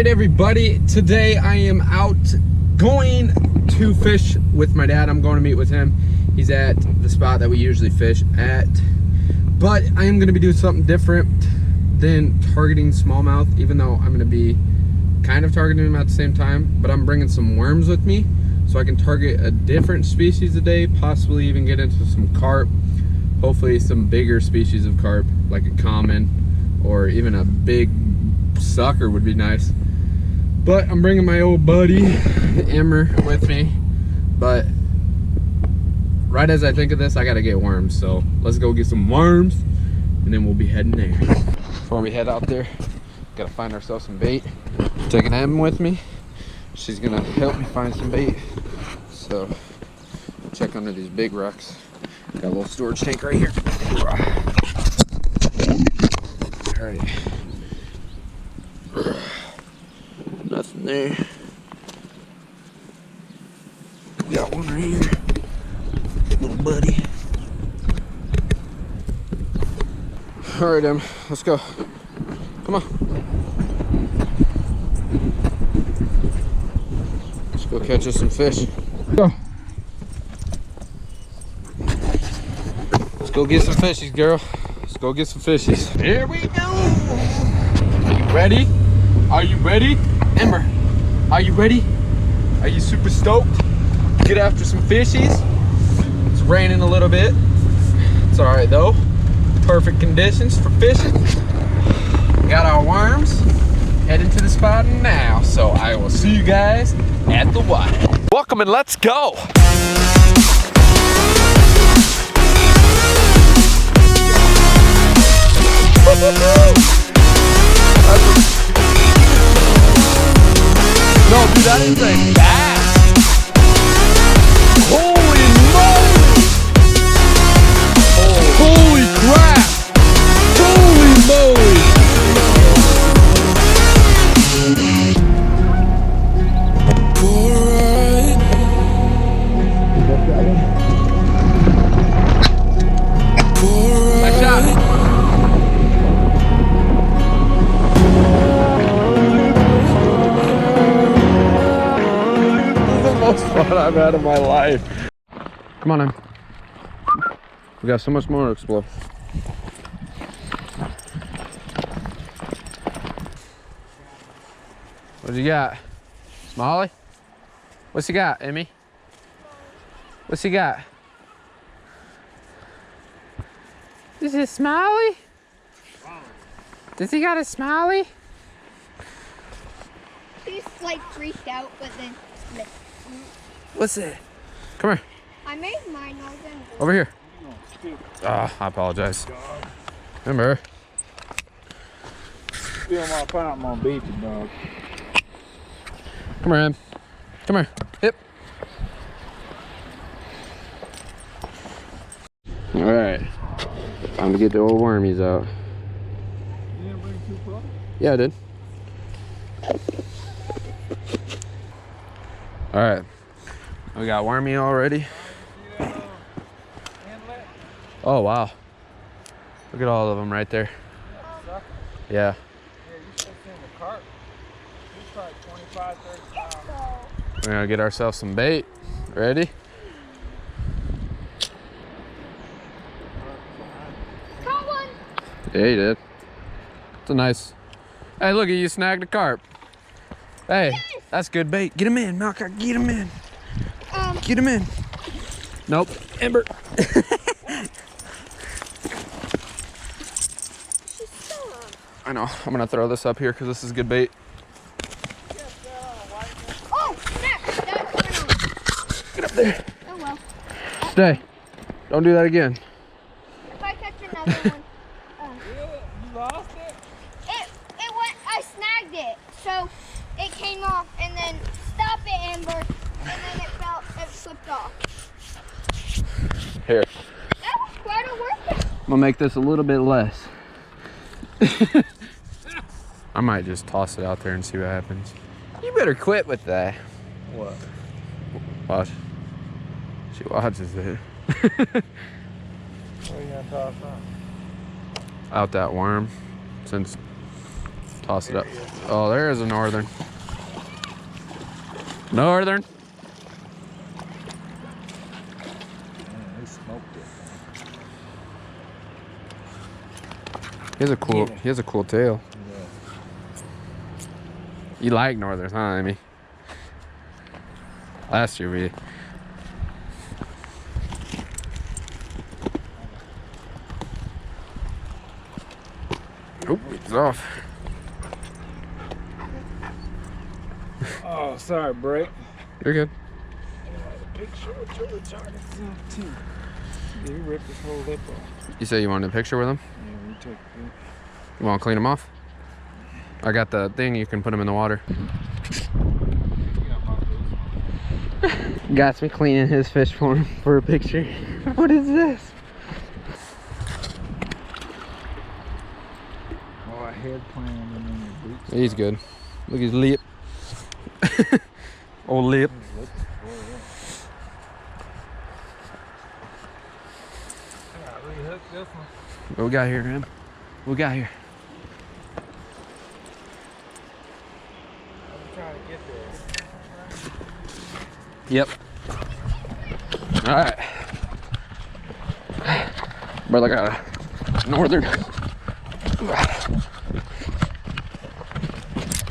right, everybody, today I am out going to fish with my dad. I'm going to meet with him. He's at the spot that we usually fish at, but I am going to be doing something different than targeting smallmouth, even though I'm going to be kind of targeting them at the same time. But I'm bringing some worms with me so I can target a different species a day, possibly even get into some carp, hopefully some bigger species of carp like a common or even a big sucker would be nice. But I'm bringing my old buddy Emmer with me, but right as I think of this, I gotta get worms, so let's go get some worms and then we'll be heading there. Before we head out there, gotta find ourselves some bait. Taking Em with me, she's gonna help me find some bait, so check under these big rocks. Got a little storage tank right here. All right. Nothing there. Got one right here. Little buddy. Alright, Em, let's go. Come on. Let's go catch us some fish. Go. Let's go get some fishies, girl. Let's go get some fishies. Here we go. Are you ready? Are you ready? Emmer, are you ready? Are you super stoked? Get after some fishies. It's raining a little bit. It's all right though. Perfect conditions for fishing. Got our worms. Heading to the spot now. So I will see you guys at the water. Welcome and let's go. No, dude, that is a bass. Holy moly! Holy crap! Holy moly! Nice shot. Most fun I've had in my life. Come on, Em. We got so much more to explore. What you got? Smalley? What's he got, Emmy? What's he got? Is it Smalley? Does he got a Smalley? He's like freaked out, but then missed. What's it? Come here. I made mine all done. Over here. Ah, I apologize. Remember. Feel my pint, I'm gonna beat you, dog. Come here, Em. Come here. Hip. All right. Time to get the old wormies out. You didn't bring 2 pups? Yeah, I did. All right. We got wormy already. Oh, wow. Look at all of them right there. Yeah. Yeah, you should have seen the carp. He's probably 25, 30 pounds. We're gonna get ourselves some bait. Ready? Caught one. Yeah, you did. It's a nice. Hey, look, you snagged a carp. Hey, yes. That's good bait. Get him in, Malcolm. Get him in. Get him in. Nope. Ember. I know. I'm gonna throw this up here because this is good bait. Oh, snap! Get up there. Oh well. Stay. Don't do that again. If I catch another one. You lost it? It went. I snagged it, so it came off, and then stop it, Amber, and then it fell. It slipped off. Here. That was quite a workout. I'm gonna make this a little bit less. I might just toss it out there and see what happens. You better quit with that. What? Watch. She watches it. Where are you gonna toss on? Out that worm. Since Toss it up. Oh, there is a northern. Northern. Man, they smoked it. He has a cool tail. Yeah. You like northerns, huh, Amy? Last year we. Oop, it's off. Oh, sorry, break. You're good. Picture of Joe retarded self too. Yeah, he ripped his whole lip off. You say you wanted a picture with him? Yeah, we took it. You want to clean him off? I got the thing you can put him in the water. Got me cleaning his fish for him for a picture. What is this? Oh, I had planned him in your boots. He's good. Look at his lip. Old lip. His lips, boy, yeah. I gotta rehook this one. What we got here, man? What we got here? I'm trying to get there. Yep. All right. Brother got a northern.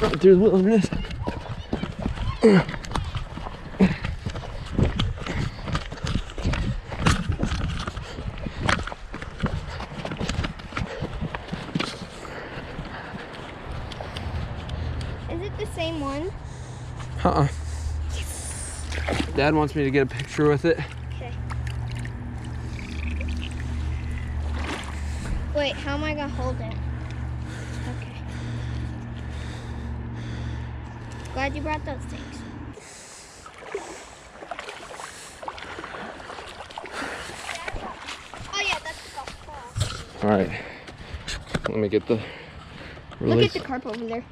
Right through the wilderness. Is it the same one? Uh-uh. Dad wants me to get a picture with it. Okay. Wait, how am I gonna hold it? Okay. Glad you brought those things. Oh yeah, that's the golf ball. All right. Let me get the Look release. at the carp over there.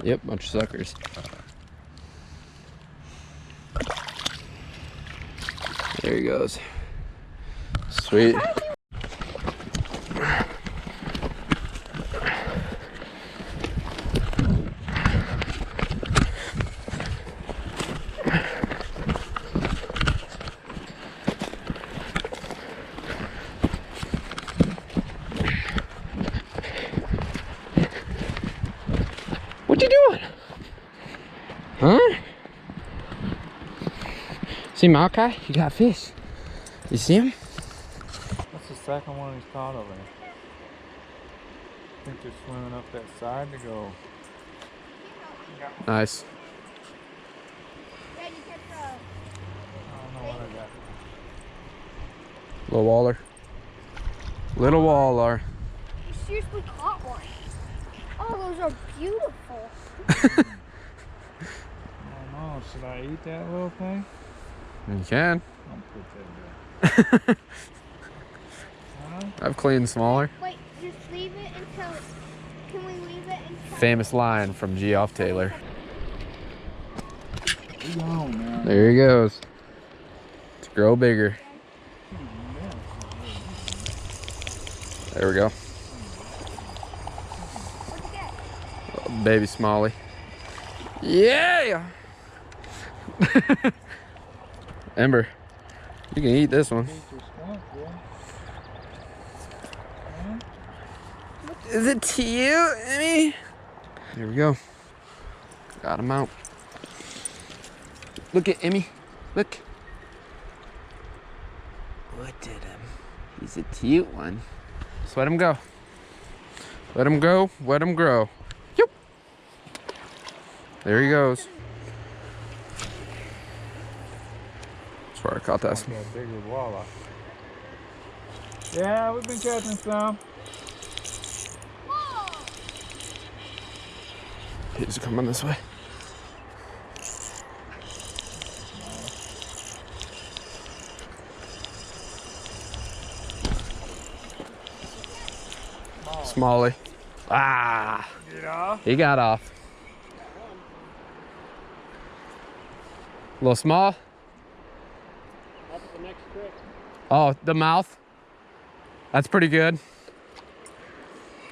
Yep, bunch of suckers. There he goes. Sweet. What you doing? Huh? See Malachi? You got fish. You see him? That's the second one he's caught over there. I think they're swimming up that side to go. Nice. Dad, you catch I don't know what I got. Little waller. Little waller. You seriously caught one. Oh, those are beautiful. I don't know. Should I eat that little thing? You can. I'll put that back. Huh? I've cleaned smaller. Wait, just leave it until. Can we leave it until? Famous line from Geoff Taylor. Come on, man. There he goes. To grow bigger. There we go. What'd you get? Oh, baby Smalley. Yeah! Ember, you can eat this one. Eat your skunk, boy. Huh? Is it to you, Emmy? Here we go. Got him out. Look at Emmy. Look. Look at him. He's a cute one. Just let him go. Let him go. Let him grow. Yep. There he goes. That's where I caught that. Yeah, bigger walleye. Yeah, we've been catching some. Whoa! He's coming this way. Smalley. Ah, Get off. he got off. A little small. Up at the next trick. Oh, the mouth. That's pretty good.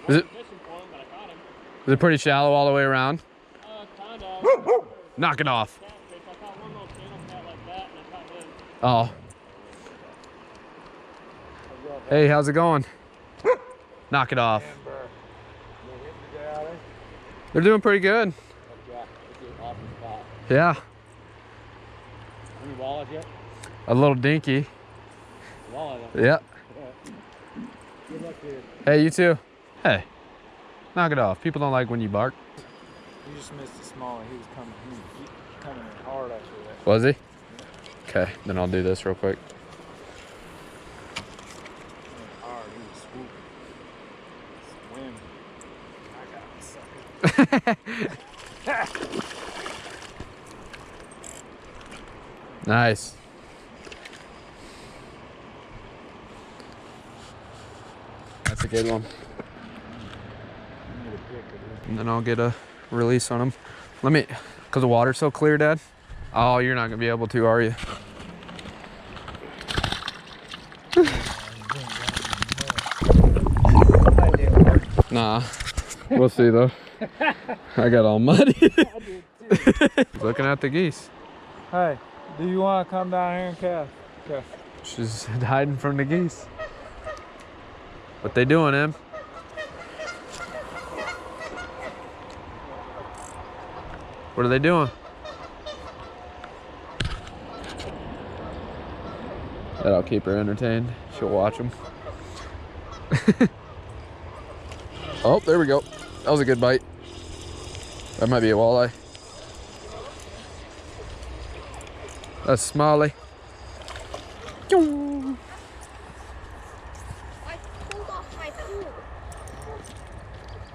Is it? Fishing for him, but I caught him. Is it pretty shallow all the way around? Kind of. Knock it off. Catfish. I caught one little channel cat like that, and I caught him. Oh. Hey, how's it going? Knock it off. They're doing pretty good. Yeah, this is an awesome spot. Yeah. Any walleyes yet? A little dinky. Walleye. Yep. Good luck to you. Hey, you too. Hey. Knock it off. People don't like when you bark. You just missed the smaller. He was coming in hard after that. Was he? Okay, then I'll do this real quick. Hard. He was swooping. Swim. I got him, sucker. Nice. That's a good one. And then I'll get a release on him. Let me, because the water's so clear, Dad. Oh, you're not gonna be able to, are you? Nah, we'll see though. I got all muddy. Looking at the geese. Hey, do you want to come down here and cast? Okay. She's hiding from the geese. What they doing, Em? What are they doing? That'll keep her entertained. She'll watch them. Oh, there we go. That was a good bite. That might be a walleye. That's Smalley. I pulled off my pool.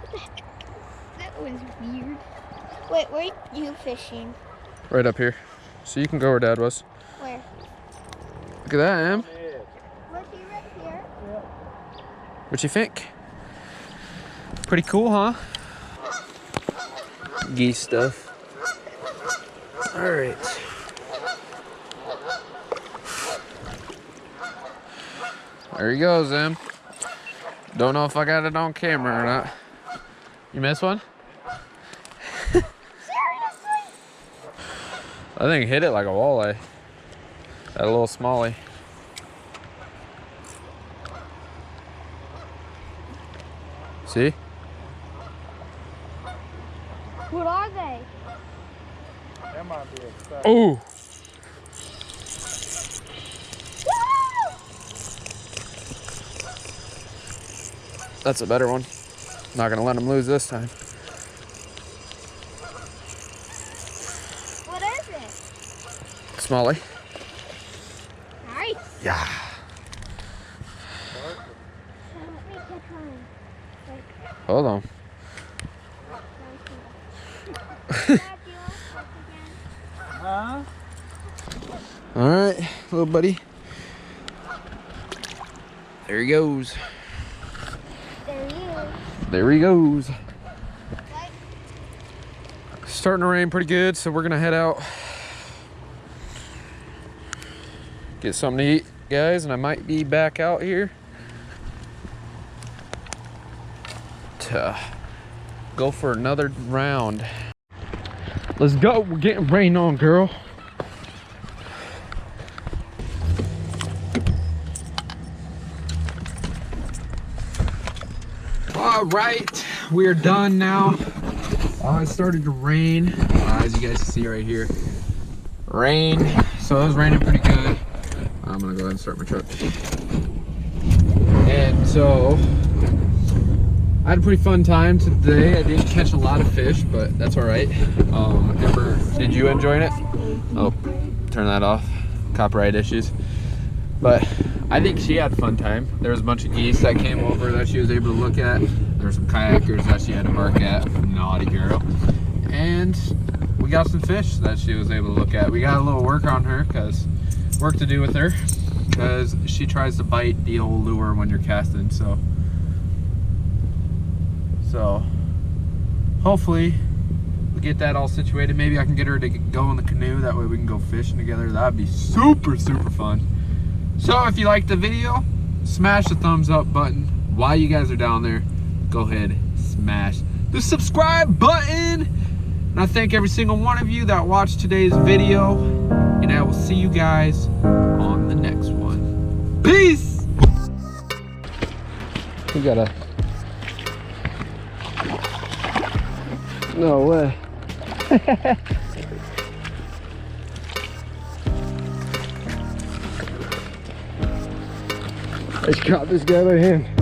What the heck? That was weird. Wait, where are you fishing? Right up here. So you can go where Dad was. Where? Look at that, Em. Was he right here? What you think? Pretty cool, huh? Geese stuff. All right. There he goes, Em. Don't know if I got it on camera or not. You miss one? Seriously? I think it hit it like a walleye. That little smallie. See? What are they? That might be a sucker. Oh! That's a better one. Not gonna let him lose this time. What is it? Smalley. Nice. Yeah. Let me catch one. Hold on. Dad, do you want to fish again? Huh? All right, little buddy. There he goes. There he is. There he goes. Right? Starting to rain pretty good, so we're gonna head out. Get something to eat, guys, and I might be back out here to go for another round. Let's go. We're getting rain on, girl. All right, we're done now. It started to rain, as you guys can see right here. Rain, so it was raining pretty good. I'm gonna go ahead and start my truck. And so, I had a pretty fun time today. I didn't catch a lot of fish, but that's all right. Amber, did you enjoy it? Oh, turn that off. Copyright issues. But I think she had a fun time. There was a bunch of geese that came over that she was able to look at. There were some kayakers that she had to bark at. Naughty girl. And we got some fish that she was able to look at. We got a little work on her, work to do with her, because she tries to bite the old lure when you're casting. So hopefully we get that all situated. Maybe I can get her to go in the canoe. That way we can go fishing together. That'd be super, super fun. So if you liked the video, smash the thumbs up button. While you guys are down there, go ahead, smash the subscribe button. And I thank every single one of you that watched today's video. And I will see you guys on the next one. Peace! We gotta... No way. I just caught this guy by hand.